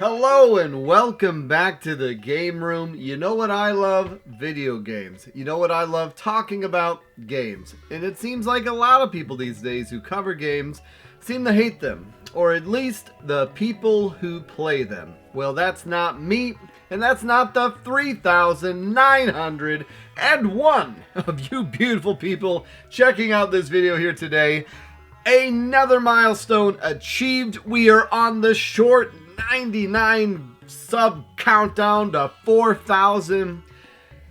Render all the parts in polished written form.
Hello and welcome back to the game room. You know what I love? Video games. You know what I love? Talking about games. And it seems like a lot of people these days who cover games seem to hate them. Or at least the people who play them. Well, that's not me. And that's not the 3,901 of you beautiful people checking out this video here today. Another milestone achieved. We are on the short 99 sub countdown to 4,000.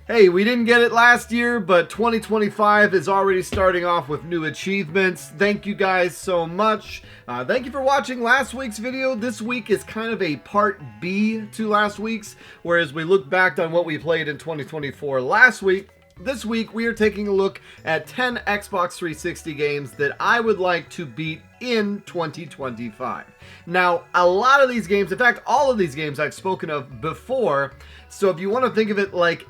Hey, we didn't get it last year, but 2025 is already starting off with new achievements. Thank you guys so much. Thank you for watching last week's video. This week is kind of a part B to last week's, whereas we look back on what we played in 2024 last week. This week, we are taking a look at 10 Xbox 360 games that I would like to beat in 2025. Now, a lot of these games, in fact, all of these games I've spoken of before, so if you want to think of it like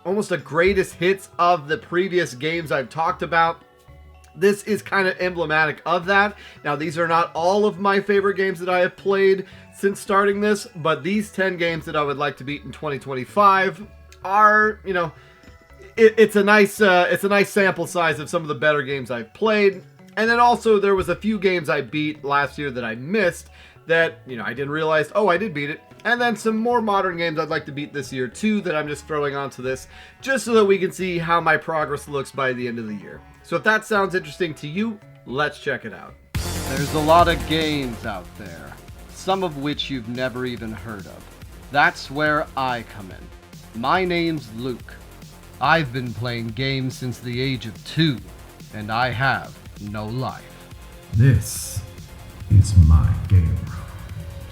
almost a greatest hits of the previous games I've talked about, this is kind of emblematic of that. Now, these are not all of my favorite games that I have played since starting this, but these 10 games that I would like to beat in 2025 are, you know, it's a nice sample size of some of the better games I've played. And then also there was a few games I beat last year that I missed that, you know, I didn't realize, oh, I did beat it. And then some more modern games I'd like to beat this year too that I'm just throwing onto this just so that we can see how my progress looks by the end of the year. So if that sounds interesting to you, let's check it out. There's a lot of games out there, some of which you've never even heard of. That's where I come in. My name's Luke. I've been playing games since the age of 2, and I have no life. This is my game room.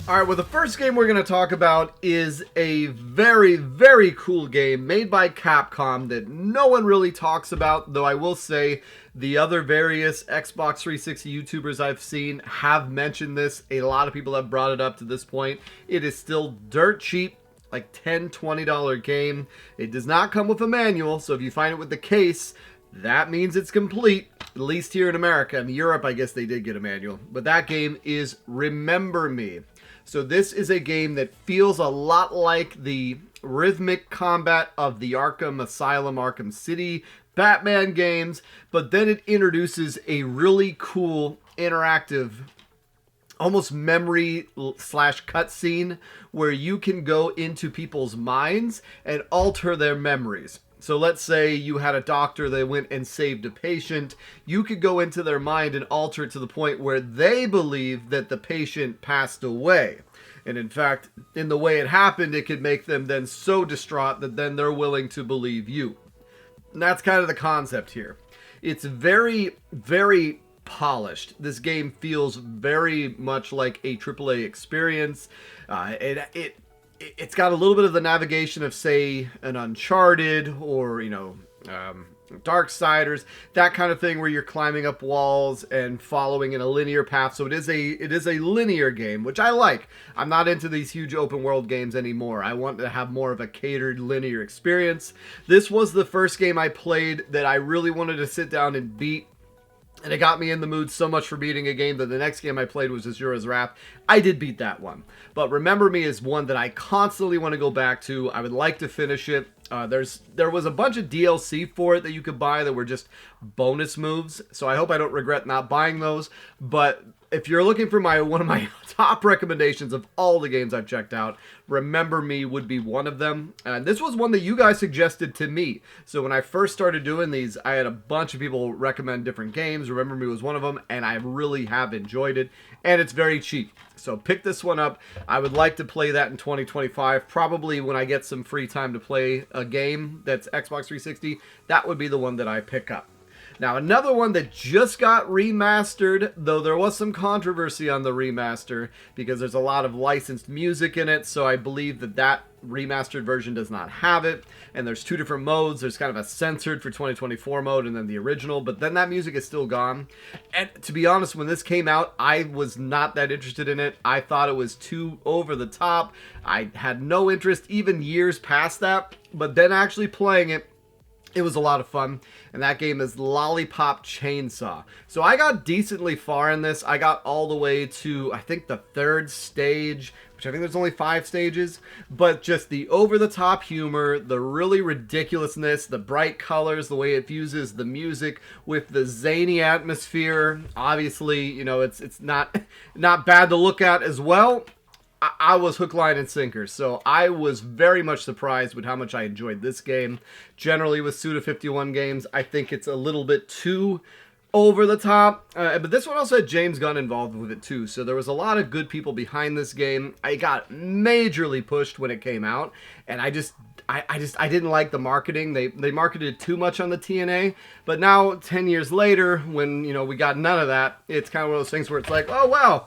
Alright, well, the first game we're going to talk about is a very, very cool game made by Capcom that no one really talks about, though I will say the other various Xbox 360 YouTubers I've seen have mentioned this. A lot of people have brought it up to this point. It is still dirt cheap. Like $10, $20 game. It does not come with a manual, so if you find it with the case, that means it's complete, at least here in America. In Europe, I guess they did get a manual. But that game is Remember Me. So this is a game that feels a lot like the rhythmic combat of the Arkham Asylum, Arkham City Batman games, but then it introduces a really cool interactive almost memory slash cutscene where you can go into people's minds and alter their memories. So let's say you had a doctor that went and saved a patient. You could go into their mind and alter it to the point where they believe that the patient passed away. And in fact, in the way it happened, it could make them then so distraught that then they're willing to believe you. And that's kind of the concept here. It's very, very polished. This game feels very much like a AAA experience. It's got a little bit of the navigation of, say, an Uncharted or, you know, Darksiders, that kind of thing where you're climbing up walls and following in a linear path. So it is a linear game, which I like. I'm not into these huge open world games anymore. I want to have more of a catered linear experience. This was the first game I played that I really wanted to sit down and beat. And it got me in the mood so much for beating a game that the next game I played was Azura's Wrath. I did beat that one. But Remember Me is one that I constantly want to go back to. I would like to finish it. There was a bunch of DLC for it that you could buy that were just bonus moves. So I hope I don't regret not buying those. But if you're looking for one of my top recommendations of all the games I've checked out, Remember Me would be one of them. And this was one that you guys suggested to me. So when I first started doing these, I had a bunch of people recommend different games. Remember Me was one of them, and I really have enjoyed it. And it's very cheap. So pick this one up. I would like to play that in 2025. Probably when I get some free time to play a game that's Xbox 360, that would be the one that I pick up. Now, another one that just got remastered, though there was some controversy on the remaster because there's a lot of licensed music in it, so I believe that remastered version does not have it. And there's two different modes. There's kind of a censored for 2024 mode and then the original, but then that music is still gone. And to be honest, when this came out, I was not that interested in it. I thought it was too over the top. I had no interest even years past that, but then actually playing it, It was a lot of fun, and that game is Lollipop Chainsaw. So I got decently far in this. I got all the way to, I think, the third stage, which I think there's only 5 stages, but just the over-the-top humor, the really ridiculousness, the bright colors, the way it fuses the music with the zany atmosphere. Obviously, you know, it's not bad to look at as well. I was hook, line, and sinker, so I was very much surprised with how much I enjoyed this game. Generally, with Suda51 games, I think it's a little bit too over the top, but this one also had James Gunn involved with it too, so there was a lot of good people behind this game. I got majorly pushed when it came out, and I didn't like the marketing. They marketed too much on the TNA, but now 10 years later, when we got none of that, it's kind of one of those things where it's like, oh wow,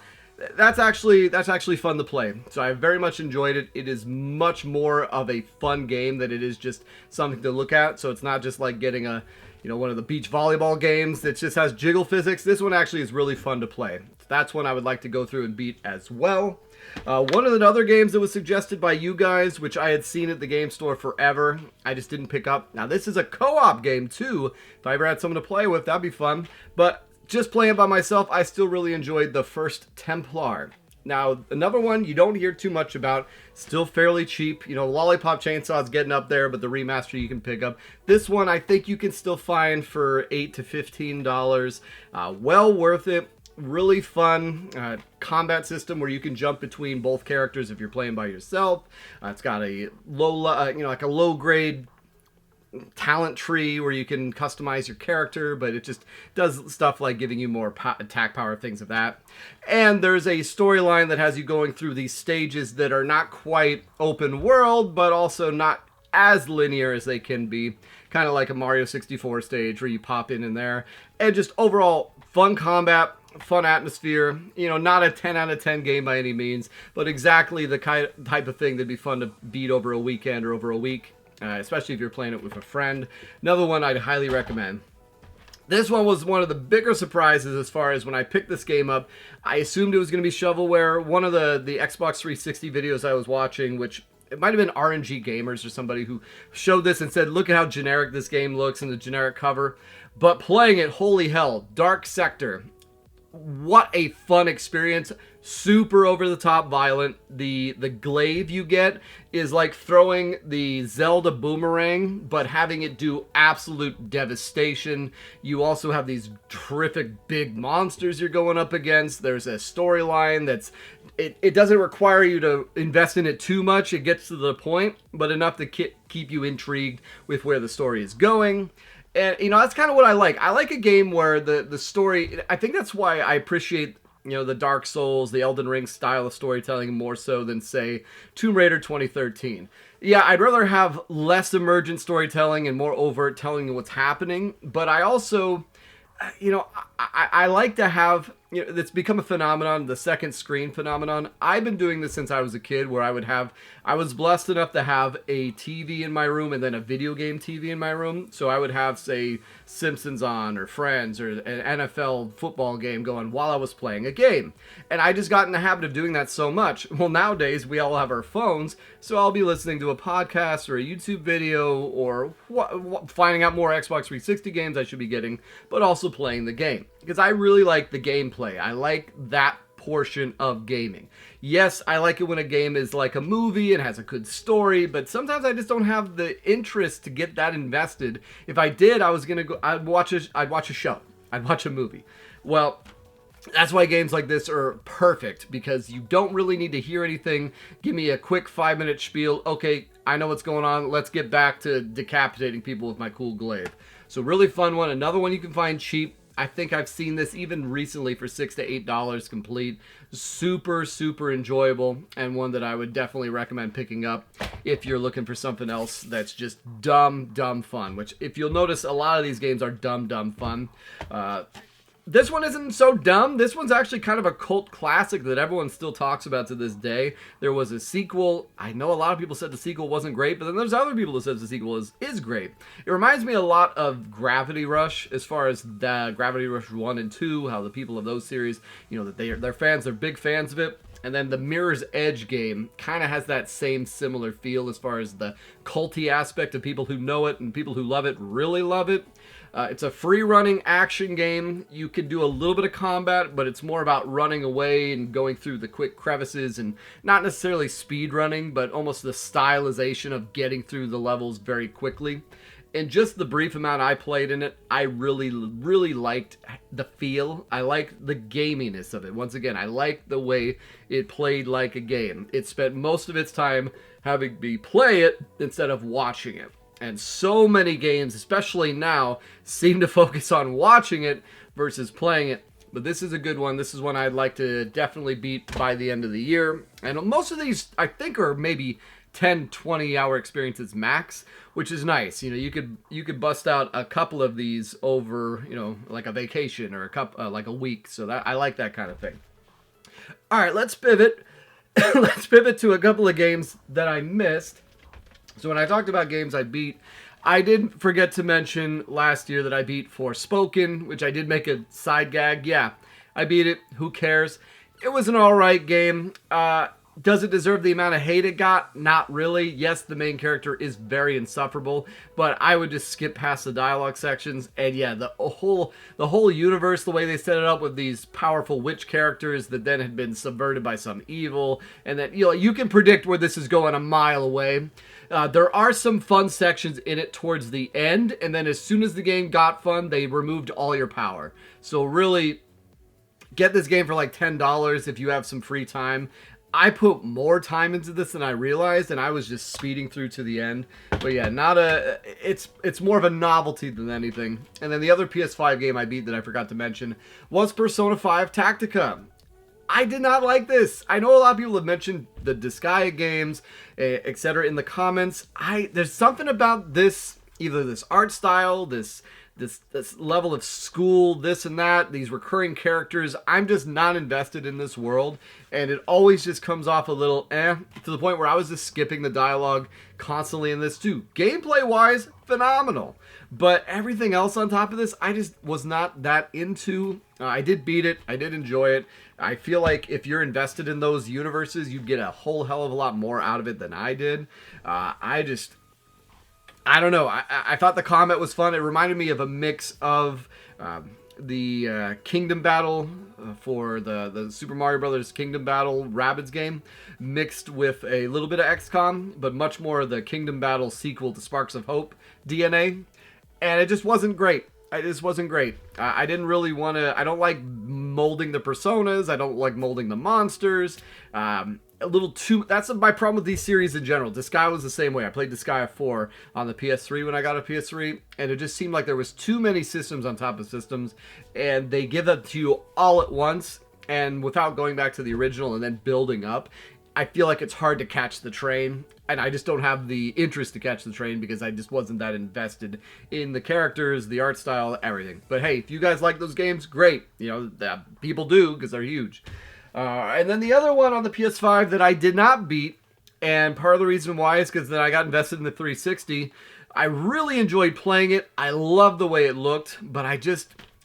that's actually fun to play. So I very much enjoyed it. It is much more of a fun game than it is just something to look at. So it's not just like getting a one of the beach volleyball games that just has jiggle physics. This one actually is really fun to play. That's one I would like to go through and beat as well. One of the other games that was suggested by you guys, which I had seen at the game store forever, I just didn't pick up. Now this is a co-op game too. If I ever had someone to play with, that'd be fun. But just playing by myself, I still really enjoyed the first Templar. Now, another one you don't hear too much about, still fairly cheap. Lollipop Chainsaw is getting up there, but the remaster you can pick up. This one I think you can still find for $8 to $15. Well worth it. Really fun combat system where you can jump between both characters if you're playing by yourself. It's got a like a low grade talent tree where you can customize your character, but it just does stuff like giving you more attack power, things of that. And there's a storyline that has you going through these stages that are not quite open world, but also not as linear as they can be. Kind of like a Mario 64 stage where you pop in there. And just overall fun combat, fun atmosphere. Not a 10 out of 10 game by any means, but exactly the type of thing that'd be fun to beat over a weekend or over a week. Especially if you're playing it with a friend. Another one I'd highly recommend. This one was one of the bigger surprises as far as when I picked this game up. I assumed it was going to be shovelware. One of the Xbox 360 videos I was watching, which it might have been RNG Gamers or somebody who showed this and said, look at how generic this game looks and the generic cover. But playing it, holy hell, Dark Sector. What a fun experience. Super over-the-top violent. The glaive you get is like throwing the Zelda boomerang, but having it do absolute devastation. You also have these terrific big monsters you're going up against. There's a storyline that's... It doesn't require you to invest in it too much. It gets to the point, but enough to keep you intrigued with where the story is going. And, that's kind of what I like. I like a game where the story... I think that's why I appreciate, the Dark Souls, the Elden Ring style of storytelling more so than, say, Tomb Raider 2013. Yeah, I'd rather have less emergent storytelling and more overt telling you what's happening. But I also... I like to have, it's become a phenomenon, the second screen phenomenon. I've been doing this since I was a kid where I was blessed enough to have a TV in my room and then a video game TV in my room. So I would have, say, Simpsons on or Friends or an NFL football game going while I was playing a game. And I just got in the habit of doing that so much. Well, nowadays we all have our phones, so I'll be listening to a podcast or a YouTube video or finding out more Xbox 360 games I should be getting, but also playing the game. Because I really like the gameplay. I like that portion of gaming. Yes, I like it when a game is like a movie and has a good story, but sometimes I just don't have the interest to get that invested. If I did, I'd watch a show. I'd watch a movie. Well, that's why games like this are perfect, because you don't really need to hear anything. Give me a quick 5-minute spiel. Okay, I know what's going on. Let's get back to decapitating people with my cool glaive. So really fun one. Another one you can find cheap. I think I've seen this even recently for $6 to $8 complete. Super, super enjoyable, and one that I would definitely recommend picking up if you're looking for something else that's just dumb fun. Which, if you'll notice, a lot of these games are dumb fun. This one isn't so dumb. This one's actually kind of a cult classic that everyone still talks about to this day. There was a sequel. I know a lot of people said the sequel wasn't great, but then there's other people that said the sequel is great. It reminds me a lot of Gravity Rush, as far as the Gravity Rush 1 and 2, how the people of those series, that they're fans, they're big fans of it. And then the Mirror's Edge game kind of has that same similar feel as far as the culty aspect of people who know it and people who love it really love it. It's a free-running action game. You can do a little bit of combat, but it's more about running away and going through the quick crevices and not necessarily speed running, but almost the stylization of getting through the levels very quickly. And just the brief amount I played in it, I really, really liked the feel. I liked the gaminess of it. Once again, I liked the way it played like a game. It spent most of its time having me play it instead of watching it. And so many games, especially now, seem to focus on watching it versus playing it. But this is a good one. This is one I'd like to definitely beat by the end of the year. And most of these, I think, are maybe 10, 20-hour experiences max, which is nice. You know, you could bust out a couple of these over, you know, like a vacation or like a week. So that I like that kind of thing. All right, let's pivot. Let's pivot to a couple of games that I missed. So when I talked about games I beat, I did forget to mention last year that I beat Forspoken, which I did make a side gag. Yeah, I beat it. Who cares? It was an alright game. Does it deserve the amount of hate it got? Not really. Yes, the main character is very insufferable, but I would just skip past the dialogue sections. And yeah, the whole universe, the way they set it up with these powerful witch characters that then had been subverted by some evil, and that, you know, you can predict where this is going a mile away. There are some fun sections in it towards the end, and then as soon as the game got fun, they removed all your power. So really, get this game for like $10 if you have some free time. I put more time into this than I realized, and I was just speeding through to the end. But yeah, it's more of a novelty than anything. And then the other PS5 game I beat that I forgot to mention was Persona 5 Tactica. I did not like this. I know a lot of people have mentioned the Disgaea games, etc. in the comments. There's something about this, either this art style, this level of school, this and that, these recurring characters. I'm just not invested in this world, and it always just comes off a little to the point where I was just skipping the dialogue constantly in this too. Gameplay wise, phenomenal, but everything else on top of this, I just was not that into. I did beat it. I did enjoy it. I feel like if you're invested in those universes, you'd get a whole hell of a lot more out of it than I did. I don't know. I thought the combat was fun. It reminded me of a mix of the Kingdom Battle for the Super Mario Brothers Kingdom Battle Rabbids game, mixed with a little bit of XCOM, but much more of the Kingdom Battle sequel to Sparks of Hope DNA. And it just wasn't great. It just wasn't great. I didn't really want to. I don't like molding the personas. I don't like molding the monsters. A little too. That's my problem with these series in general. Disgaea was the same way. I played Disgaea 4 on the PS3 when I got a PS3, and it just seemed like there was too many systems on top of systems, and they give that to you all at once, and without going back to the original and then building up. I feel like it's hard to catch the train, and I just don't have the interest to catch the train because I just wasn't that invested in the characters, the art style, everything. But hey, if you guys like those games, great. You know, people do because they're huge. And then the other one on the PS5 that I did not beat, and part of the reason why is because then I got invested in the 360. I really enjoyed playing it. I loved the way it looked, but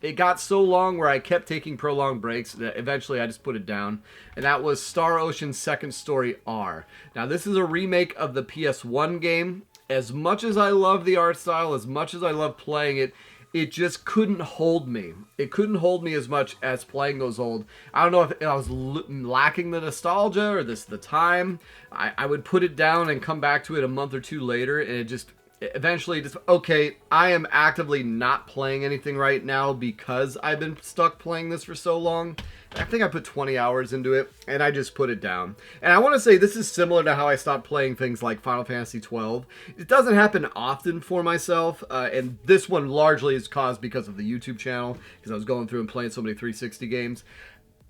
it got so long where I kept taking prolonged breaks that eventually I just put it down. And that was Star Ocean Second Story R. Now, this is a remake of the PS1 game. As much as I love the art style, as much as I love playing it, it just couldn't hold me. It couldn't hold me as much as playing those old. I don't know if I was lacking the nostalgia or the time. I would put it down and come back to it a month or two later, and it just eventually okay, I am actively not playing anything right now because I've been stuck playing this for so long. I think I put 20 hours into it, and I just put it down. And I want to say this is similar to how I stopped playing things like Final Fantasy XII. It doesn't happen often for myself, and this one largely is caused because of the YouTube channel, because I was going through and playing so many 360 games.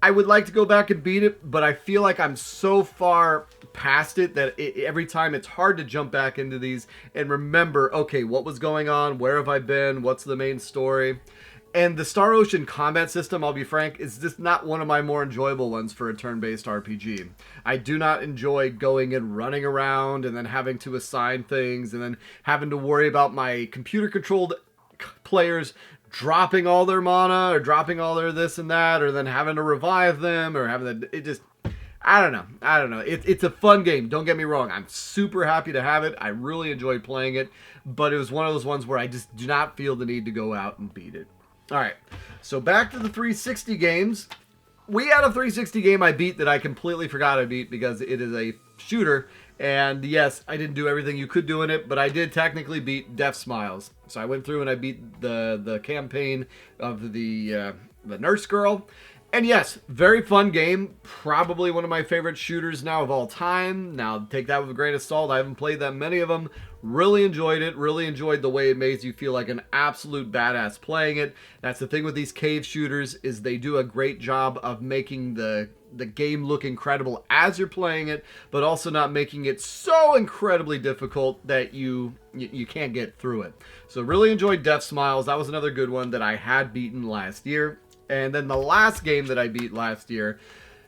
I would like to go back and beat it, but I feel like I'm so far past it that every time it's hard to jump back into these and remember, okay, what was going on? Where have I been? What's the main story? And the Star Ocean combat system, I'll be frank, is just not one of my more enjoyable ones for a turn-based RPG. I do not enjoy going and running around and then having to assign things and then having to worry about my computer-controlled players dropping all their mana or dropping all their this and that, or then having to revive them, or having to, I don't know. It's a fun game. Don't get me wrong. I'm super happy to have it. I really enjoyed playing it, but it was one of those ones where I just do not feel the need to go out and beat it. All right, so back to the 360 games. We had a 360 game I beat that I completely forgot I beat because it is a shooter. And yes, I didn't do everything you could do in it, but I did technically beat Death Smiles. So I went through and I beat the campaign of the nurse girl. And yes, very fun game. Probably one of my favorite shooters now of all time. Now, take that with a grain of salt. I haven't played that many of them. Really enjoyed it. Really enjoyed the way it makes you feel like an absolute badass playing it. That's the thing with these cave shooters, is they do a great job of making the game look incredible as you're playing it, but also not making it so incredibly difficult that you can't get through it. So really enjoyed Death Smiles. That was another good one that I had beaten last year. And then the last game that I beat last year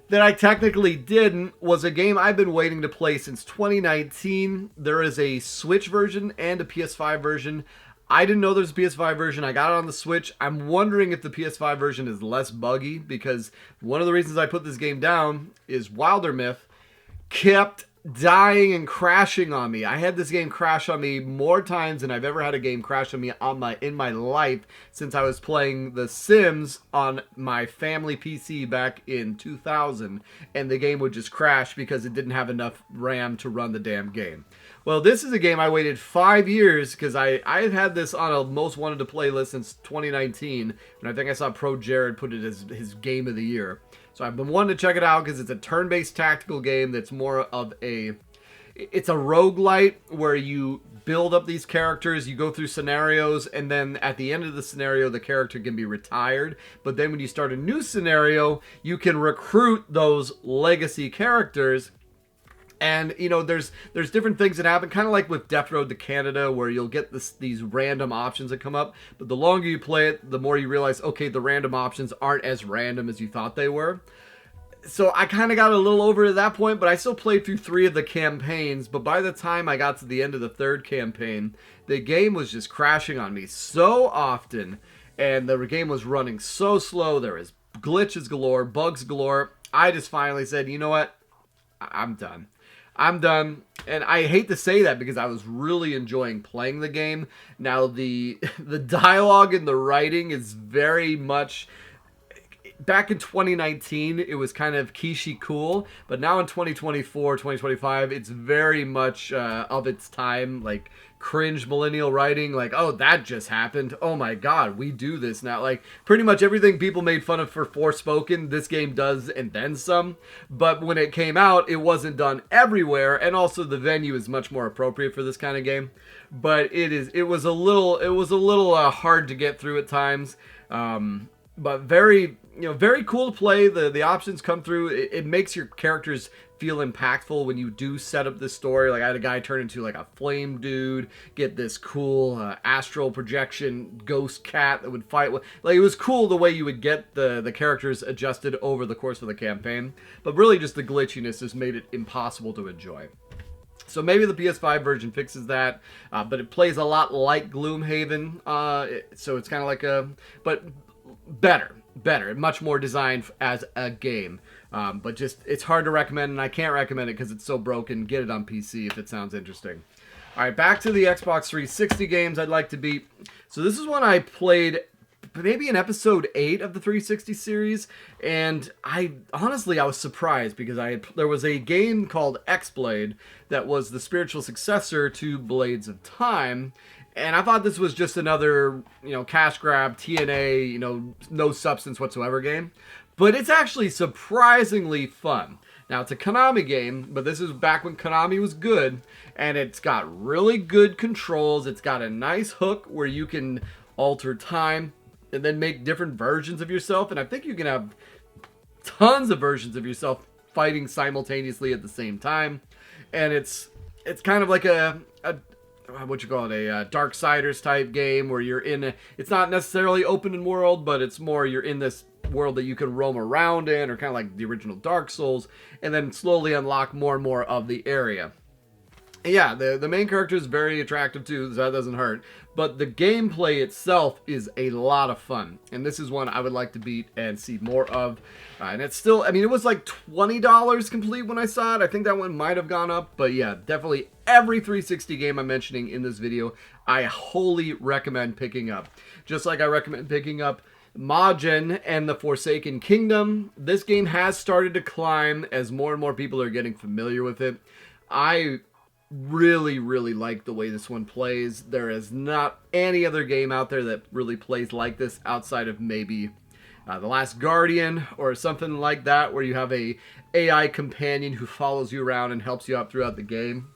that I technically didn't was a game I've been waiting to play since 2019. There is a Switch version and a PS5 version. I didn't know there's a PS5 version. I got it on the Switch. I'm wondering if the PS5 version is less buggy, because one of the reasons I put this game down is Wildermyth kept dying and crashing on me. I had this game crash on me more times than I've ever had a game crash on me in my life since I was playing The Sims on my family PC back in 2000, and the game would just crash because it didn't have enough RAM to run the damn game. Well, this is a game I waited 5 years, because I've had this on a most wanted to play list since 2019, and I think I saw Pro Jared put it as his game of the year. So I've been wanting to check it out because it's a turn-based tactical game that's more of it's a roguelite where you build up these characters, you go through scenarios, and then at the end of the scenario, the character can be retired. But then when you start a new scenario, you can recruit those legacy characters. And, you know, there's different things that happen, kind of like with Death Road to Canada, where you'll get these random options that come up. But the longer you play it, the more you realize, okay, the random options aren't as random as you thought they were. So I kind of got a little over at that point, but I still played through 3 of the campaigns. But by the time I got to the end of the 3rd campaign, the game was just crashing on me so often. And the game was running so slow. There was glitches galore, bugs galore. I just finally said, you know what? I'm done. I'm done. And I hate to say that because I was really enjoying playing the game. Now, the dialogue and the writing is very much... Back in 2019, it was kind of quiche cool. But now in 2024, 2025, it's very much of its time. Like, cringe millennial writing. Like, oh, that just happened. Oh my god, we do this now. Like, pretty much everything people made fun of for Forspoken, this game does, and then some. But when it came out, it wasn't done everywhere, and also the venue is much more appropriate for this kind of game. But it was a little hard to get through at times. But very cool to play. The options come through. It makes your characters feel impactful when you do set up this story. Like, I had a guy turn into like a flame dude, get this cool astral projection ghost cat that would fight with. Like, it was cool the way you would get the characters adjusted over the course of the campaign. But really just the glitchiness just made it impossible to enjoy. So maybe the PS5 version fixes that, but it plays a lot like Gloomhaven. So it's kind of like but better, much more designed as a game. But just, it's hard to recommend, and I can't recommend it because it's so broken. Get it on PC if it sounds interesting. All right, back to the Xbox 360 games I'd like to beat. So this is one I played maybe in episode 8 of the 360 series, and I was surprised because there was a game called X-Blade that was the spiritual successor to Blades of Time. And I thought this was just another, cash grab, TNA, no substance whatsoever game. But it's actually surprisingly fun. Now, it's a Konami game, but this is back when Konami was good. And it's got really good controls. It's got a nice hook where you can alter time and then make different versions of yourself. And I think you can have tons of versions of yourself fighting simultaneously at the same time. And it's kind of like a Darksiders type game where you're it's not necessarily open in world, but it's more you're in this world that you can roam around in, or kind of like the original Dark Souls, and then slowly unlock more and more of the area. Yeah, the main character is very attractive too, so that doesn't hurt. But the gameplay itself is a lot of fun. And this is one I would like to beat and see more of. And it's still, I mean, it was like $20 complete when I saw it. I think that one might have gone up. But yeah, definitely every 360 game I'm mentioning in this video, I wholly recommend picking up. Just like I recommend picking up Majin and the Forsaken Kingdom. This game has started to climb as more and more people are getting familiar with it. I really like the way this one plays. There is not any other game out there that really plays like this outside of maybe The Last Guardian or something like that, where you have a AI companion who follows you around and helps you out throughout the game.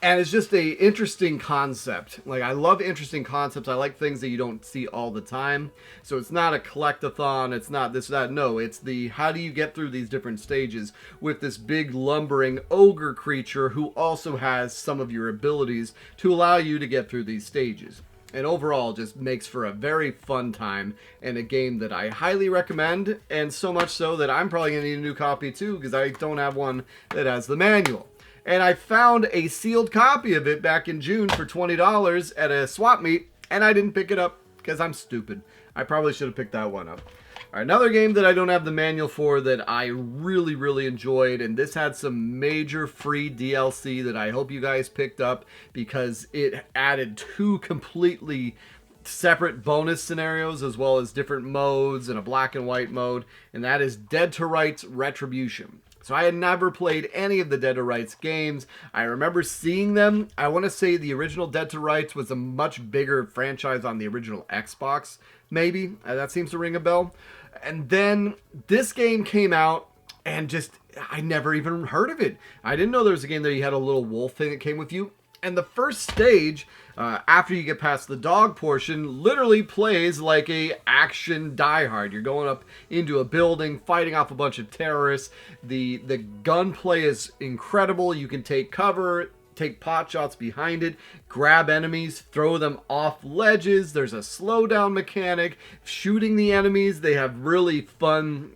And it's just a interesting concept. Like, I love interesting concepts. I like things that you don't see all the time. So it's not a collectathon. It's not this, that. No, it's the how do you get through these different stages with this big lumbering ogre creature who also has some of your abilities to allow you to get through these stages. And overall, just makes for a very fun time and a game that I highly recommend. And so much so that I'm probably going to need a new copy too, because I don't have one that has the manual. And I found a sealed copy of it back in June for $20 at a swap meet, and I didn't pick it up because I'm stupid. I probably should have picked that one up. All right, another game that I don't have the manual for that I really enjoyed, and this had some major free DLC that I hope you guys picked up because it added 2 completely separate bonus scenarios as well as different modes and a black and white mode, and that is Dead to Rights Retribution. So I had never played any of the Dead to Rights games. I remember seeing them. I want to say the original Dead to Rights was a much bigger franchise on the original Xbox, maybe. That seems to ring a bell. And then this game came out and just, I never even heard of it. I didn't know there was a game that you had a little wolf thing that came with you. And the first stage, after you get past the dog portion, literally plays like a action Die Hard. You're going up into a building, fighting off a bunch of terrorists. The gunplay is incredible. You can take cover, take pot shots behind it, grab enemies, throw them off ledges. There's a slowdown mechanic. Shooting the enemies, they have really fun,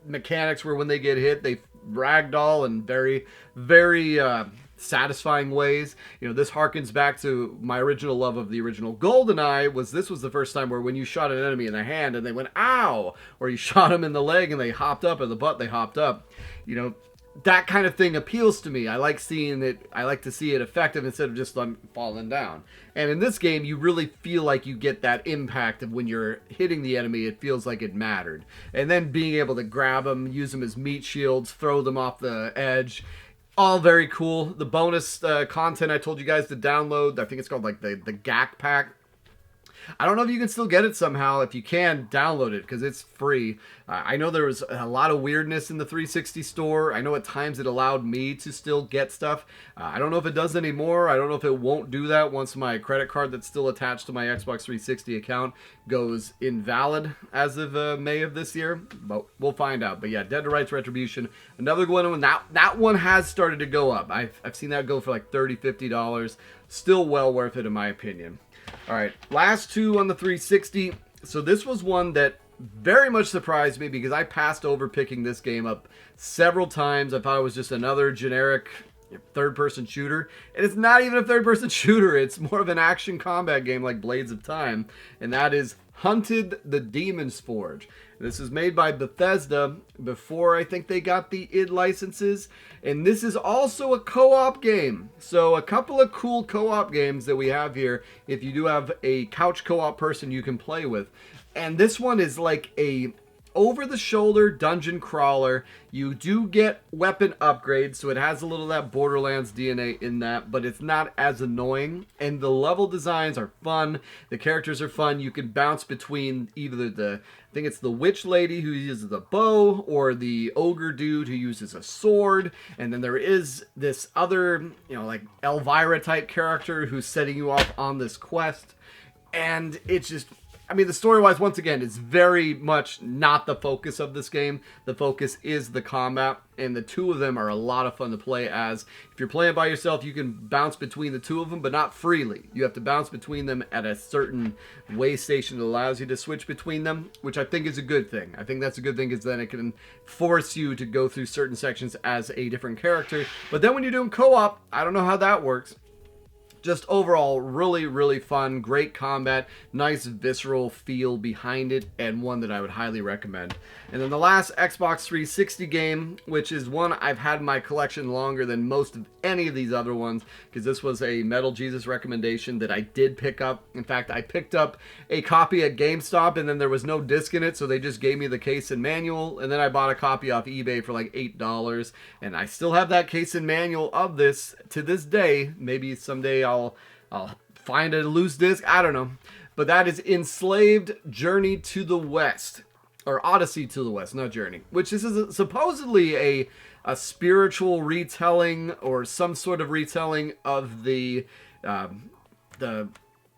mechanics where when they get hit, they ragdoll in very satisfying ways. This harkens back to my original love of the original GoldenEye. This was the first time where when you shot an enemy in the hand and they went ow, or you shot them in the leg and they hopped up, or the butt they hopped up. That kind of thing appeals to me. I like seeing it. I like to see it effective instead of just falling down. And in this game, you really feel like you get that impact of when you're hitting the enemy. It feels like it mattered. And then being able to grab them, use them as meat shields, throw them off the edge. All very cool. The bonus content I told you guys to download, I think it's called like the GAC pack. I don't know if you can still get it somehow. If you can, download it because it's free. I know there was a lot of weirdness in the 360 store. I know at times it allowed me to still get stuff. I don't know if it does anymore. I don't know if it won't do that once my credit card that's still attached to my Xbox 360 account goes invalid as of May of this year. But we'll find out. But yeah, Dead to Rights Retribution. Another one. That one has started to go up. I've seen that go for like $30, $50. Still well worth it in my opinion. All right, last 2 on the 360. So this was one that very much surprised me because I passed over picking this game up several times. I thought it was just another generic third-person shooter. And it's not even a third-person shooter. It's more of an action combat game like Blades of Time. And that is Hunted the Demon's Forge. This is made by Bethesda before I think they got the id licenses. And this is also a co-op game. So a couple of cool co-op games that we have here. If you do have a couch co-op person you can play with. And this one is like a over-the-shoulder dungeon crawler. You do get weapon upgrades, so it has a little of that Borderlands DNA in that, but it's not as annoying. And the level designs are fun. The characters are fun. You can bounce between either I think it's the witch lady who uses a bow, or the ogre dude who uses a sword. And then there is this other, like Elvira type character who's setting you off on this quest. And it's just, I mean, the story-wise, once again, is very much not the focus of this game. The focus is the combat, and the two of them are a lot of fun to play as. If you're playing by yourself, you can bounce between the two of them, but not freely. You have to bounce between them at a certain way station that allows you to switch between them, which I think is a good thing. I think that's a good thing, because then it can force you to go through certain sections as a different character. But then when you're doing co-op, I don't know how that works. Just overall, really, really fun, great combat, nice visceral feel behind it, and one that I would highly recommend. And then the last Xbox 360 game, which is one I've had in my collection longer than most of any of these other ones, because this was a Metal Jesus recommendation that I did pick up. In fact, I picked up a copy at GameStop, and then there was no disc in it, so they just gave me the case and manual, and then I bought a copy off eBay for like $8, and I still have that case and manual of this to this day. Maybe someday I'll find a loose disc, I don't know. But that is Enslaved Journey to the West, or Odyssey to the West, not Journey, which is supposedly a spiritual retelling, or some sort of retelling of the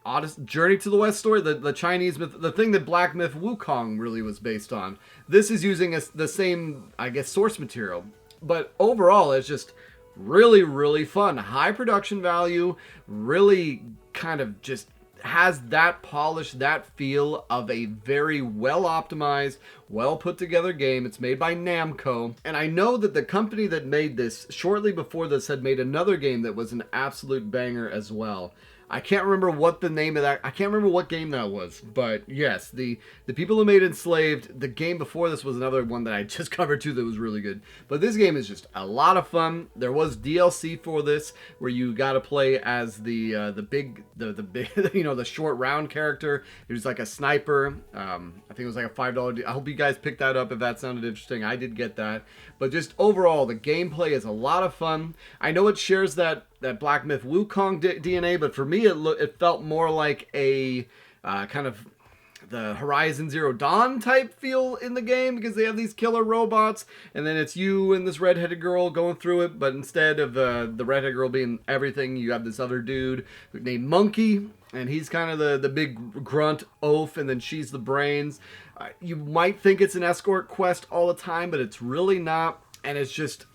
Odyssey, Journey to the West story, the Chinese myth, the thing that Black Myth Wukong really was based on. This is using the same, I guess, source material, but overall it's just really, really fun. High production value, really kind of just has that polish, that feel of a very well optimized, well put together game. It's made by Namco, and I know that the company that made this shortly before this had made another game that was an absolute banger as well. I can't remember what the name of that, I can't remember what game that was, but yes, the people who made Enslaved, the game before this was another one that I just covered too that was really good. But this game is just a lot of fun. There was DLC for this where you got to play as the big you know, the short round character. It was like a sniper. I think it was like a $5 I hope you guys picked that up if that sounded interesting. I did get that. But just overall, the gameplay is a lot of fun. I know it shares that Black Myth Wukong DNA, but for me it felt more like a kind of the Horizon Zero Dawn type feel in the game, because they have these killer robots, and then it's you and this redheaded girl going through it, but instead of the redheaded girl being everything, you have this other dude named Monkey, and he's kind of the big grunt oaf, and then she's the brains. You might think it's an escort quest all the time, but it's really not, and it's just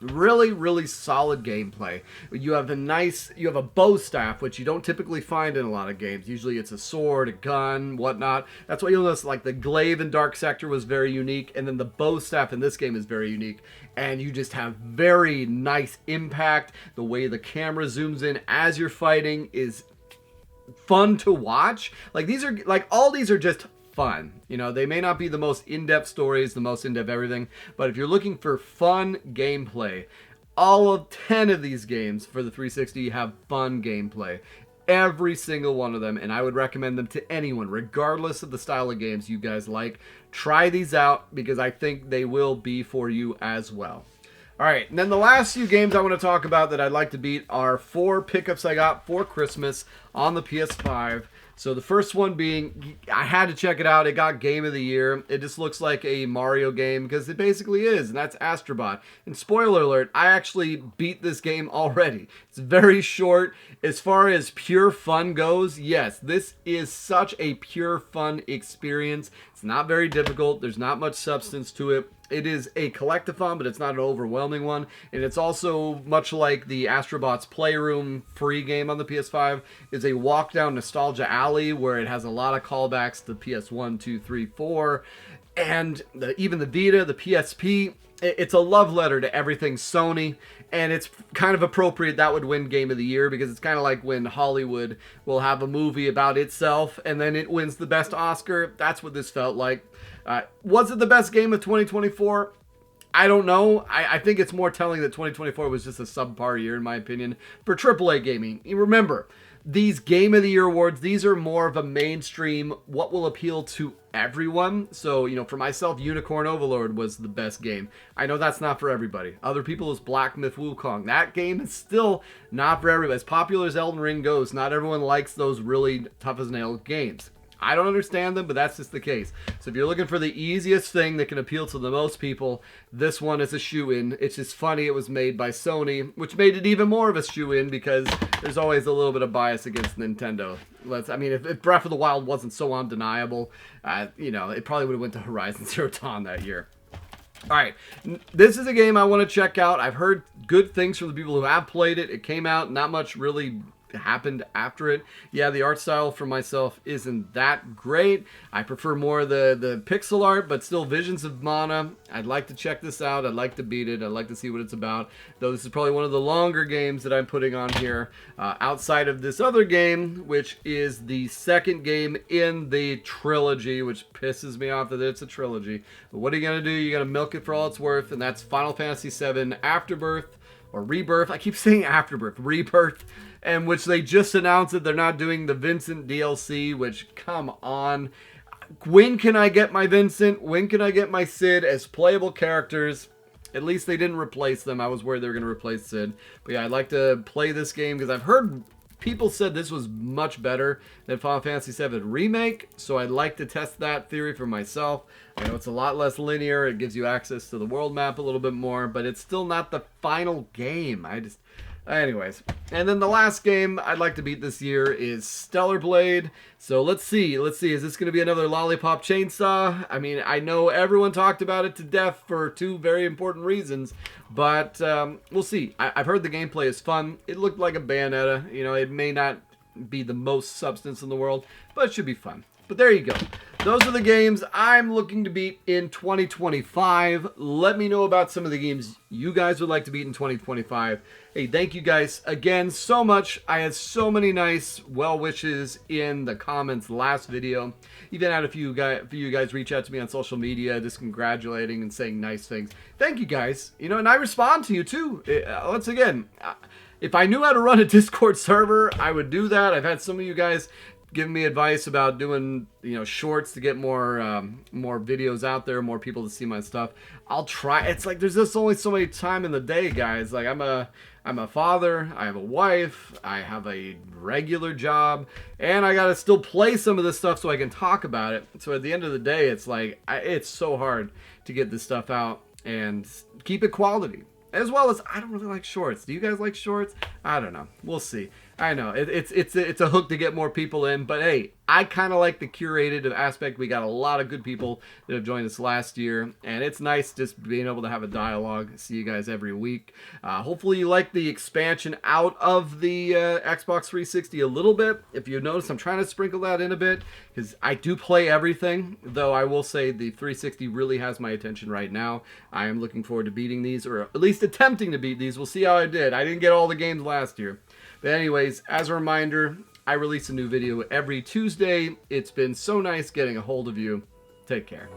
really, really solid gameplay. You have a bow staff, which you don't typically find in a lot of games. Usually it's a sword, a gun, whatnot. That's why you'll notice, like, the glaive in Dark Sector was very unique, and then the bow staff in this game is very unique. And you just have very nice impact. The way the camera zooms in as you're fighting is fun to watch. Like, all these are just fun. You know, they may not be the most in-depth stories, the most in-depth everything, but if you're looking for fun gameplay, all of 10 of these games for the 360 have fun gameplay. Every single one of them, and I would recommend them to anyone, regardless of the style of games you guys like. Try these out, because I think they will be for you as well. Alright, and then the last few games I want to talk about that I'd like to beat are 4 pickups I got for Christmas on the PS5. So the first one being, I had to check it out. It got Game of the Year. It just looks like a Mario game, because it basically is, and that's Astrobot. And spoiler alert, I actually beat this game already. It's very short. As far as pure fun goes, yes, this is such a pure fun experience. It's not very difficult. There's not much substance to it. It is a collectathon, but it's not an overwhelming one. And it's also, much like the Astrobot's Playroom free game on the PS5, is a walk down nostalgia alley where it has a lot of callbacks to PS1, 2, 3, 4, and even the Vita, the PSP. It's a love letter to everything Sony, and it's kind of appropriate that would win Game of the Year, because it's kind of like when Hollywood will have a movie about itself and then it wins the best Oscar. That's what this felt like. Was it the best game of 2024? I don't know. I think it's more telling that 2024 was just a subpar year, in my opinion, for AAA gaming. Remember, these Game of the Year awards, these are more of a mainstream, what will appeal to everyone. So, you know, for myself, Unicorn Overlord was the best game. I know that's not for everybody. Other people, is Black Myth Wukong. That game is still not for everybody. As popular as Elden Ring goes, not everyone likes those really tough as nails games. I don't understand them, but that's just the case. So if you're looking for the easiest thing that can appeal to the most people, this one is a shoe-in. It's just funny it was made by Sony, which made it even more of a shoe-in because there's always a little bit of bias against Nintendo. I mean, if Breath of the Wild wasn't so undeniable, you know, it probably would have went to Horizon Zero Dawn that year. All right, this is a game I want to check out. I've heard good things from the people who have played it. It came out, not much really happened after it. Yeah, the art style for myself isn't that great. I prefer more the pixel art, but still Visions of Mana. I'd like to check this out. I'd like to beat it. I'd like to see what it's about. Though this is probably one of the longer games that I'm putting on here outside of this other game, which is the second game in the trilogy, which pisses me off that it's a trilogy. But what are you going to do? You got to milk it for all it's worth, and that's Final Fantasy VII Afterbirth, or Rebirth. I keep saying Afterbirth. Rebirth. And which they just announced that they're not doing the Vincent DLC, which, come on. When can I get my Vincent? When can I get my Cid as playable characters? At least they didn't replace them. I was worried they were going to replace Cid. But yeah, I'd like to play this game because I've heard people said this was much better than Final Fantasy VII Remake. So I'd like to test that theory for myself. I know it's a lot less linear. It gives you access to the world map a little bit more. But it's still not the final game. Anyways, and then the last game I'd like to beat this year is Stellar Blade. So let's see. Is this going to be another Lollipop Chainsaw? I mean, I know everyone talked about it to death for two very important reasons, but we'll see. I've heard the gameplay is fun. It looked like a Bayonetta. You know, it may not be the most substance in the world, but it should be fun. But there you go. Those are the games I'm looking to beat in 2025. Let me know about some of the games you guys would like to beat in 2025. Hey, thank you guys again so much. I had so many nice well wishes in the comments last video. Even had a few of you guys reach out to me on social media just congratulating and saying nice things. Thank you guys. You know, and I respond to you too. Once again, if I knew how to run a Discord server, I would do that. I've had some of you guys giving me advice about doing, you know, shorts to get more videos out there, more people to see my stuff. I'll try. It's like there's just only so many time in the day, guys. Like I'm a father, I have a wife, I have a regular job, and I gotta still play some of this stuff so I can talk about it. So at the end of the day, it's like it's so hard to get this stuff out and keep it quality. As well as, I don't really like shorts. Do you guys like shorts? I don't know. We'll see. I know it's a hook to get more people in, but hey, I kind of like the curated aspect. We got a lot of good people that have joined us last year, and it's nice just being able to have a dialogue. See you guys every week. Hopefully you like the expansion out of the Xbox 360 a little bit. If you notice, I'm trying to sprinkle that in a bit because I do play everything, though I will say the 360 really has my attention right now. I am looking forward to beating these, or at least attempting to beat these. We'll see how I did. I didn't get all the games last year. But anyways, as a reminder, I release a new video every Tuesday. It's been so nice getting a hold of you. Take care.